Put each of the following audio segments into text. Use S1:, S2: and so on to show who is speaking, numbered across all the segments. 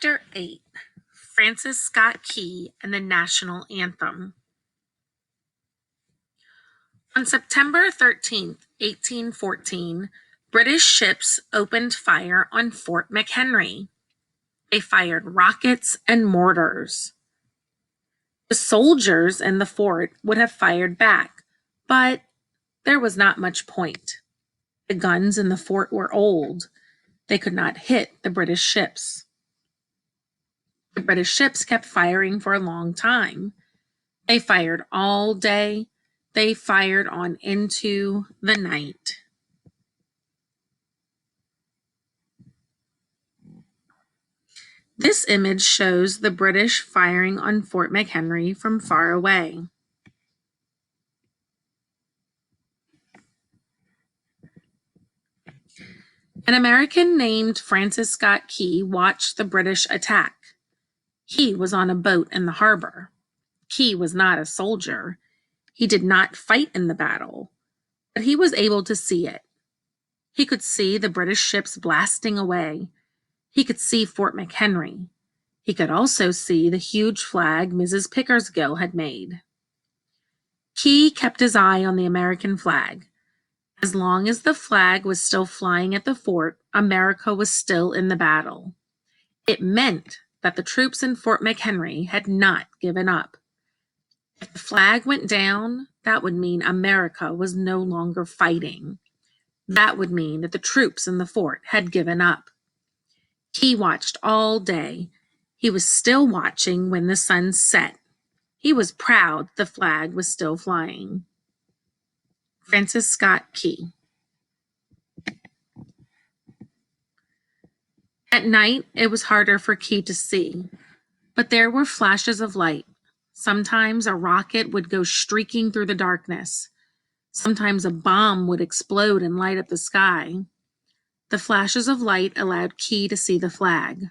S1: Chapter 8 Francis Scott Key and the National Anthem. On September 13, 1814, British ships opened fire on Fort McHenry. They fired rockets and mortars. The soldiers in the fort would have fired back, but there was not much point. The guns in the fort were old. They could not hit the British ships. The British ships kept firing for a long time. They fired all day. They fired on into the night. This image shows the British firing on Fort McHenry from far away. An American named Francis Scott Key watched the British attack. He was on a boat in the harbor. Key was not a soldier. He did not fight in the battle, but he was able to see it. He could see the British ships blasting away. He could see Fort McHenry. He could also see the huge flag Mrs. Pickersgill had made. Key kept his eye on the American flag. As long as the flag was still flying at the fort, America was still in the battle. It meant that the troops in Fort McHenry had not given up. If the flag went down, that would mean America was no longer fighting. That would mean that the troops in the fort had given up. Key watched all day. He was still watching when the sun set. He was proud the flag was still flying. Francis Scott Key. At night, it was harder for Key to see, but there were flashes of light. Sometimes a rocket would go streaking through the darkness. Sometimes a bomb would explode and light up the sky. The flashes of light allowed Key to see the flag.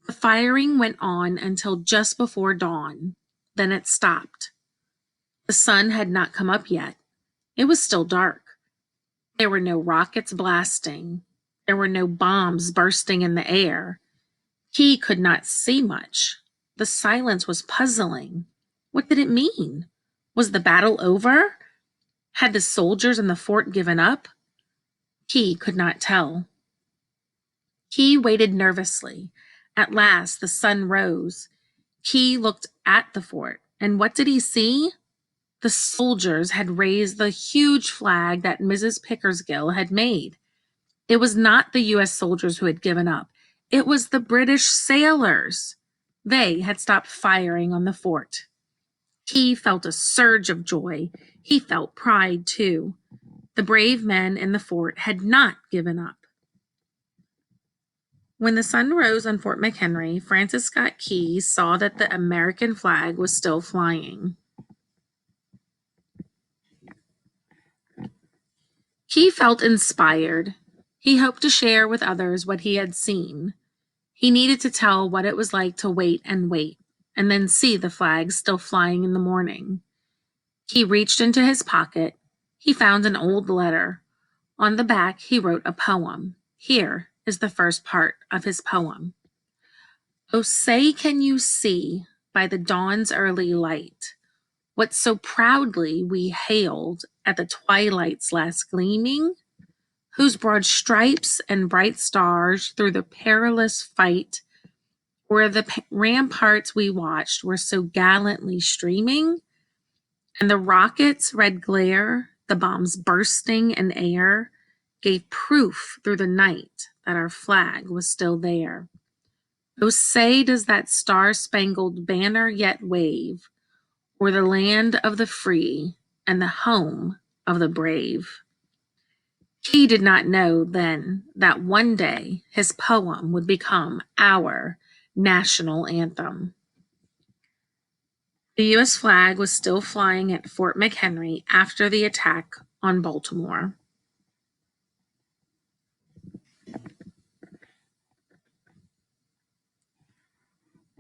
S1: The firing went on until just before dawn. Then it stopped. The sun had not come up yet. It was still dark. There were no rockets blasting. There were no bombs bursting in the air. Key could not see much. The silence was puzzling. What did it mean? Was the battle over? Had the soldiers in the fort given up? Key could not tell. Key waited nervously. At last, the sun rose. Key looked at the fort, and what did he see? The soldiers had raised the huge flag that Mrs. Pickersgill had made. It was not the U.S. soldiers who had given up. It was the British sailors. They had stopped firing on the fort. Key felt a surge of joy. He felt pride, too. The brave men in the fort had not given up. When the sun rose on Fort McHenry, Francis Scott Key saw that the American flag was still flying. Key felt inspired. He hoped to share with others what he had seen. He needed to tell what it was like to wait, and then see the flag still flying in the morning. He reached into his pocket. He found an old letter. On the back, he wrote a poem. Here is the first part of his poem. Oh, say can you see by the dawn's early light what so proudly we hailed at the twilight's last gleaming, whose broad stripes and bright stars through the perilous fight where the ramparts we watched were so gallantly streaming, and the rockets' red glare, the bombs bursting in air, gave proof through the night that our flag was still there. Oh, say does that star-spangled banner yet wave o'er the land of the free and the home of the brave? He did not know then that one day his poem would become our national anthem. The U.S. flag was still flying at Fort McHenry after the attack on Baltimore.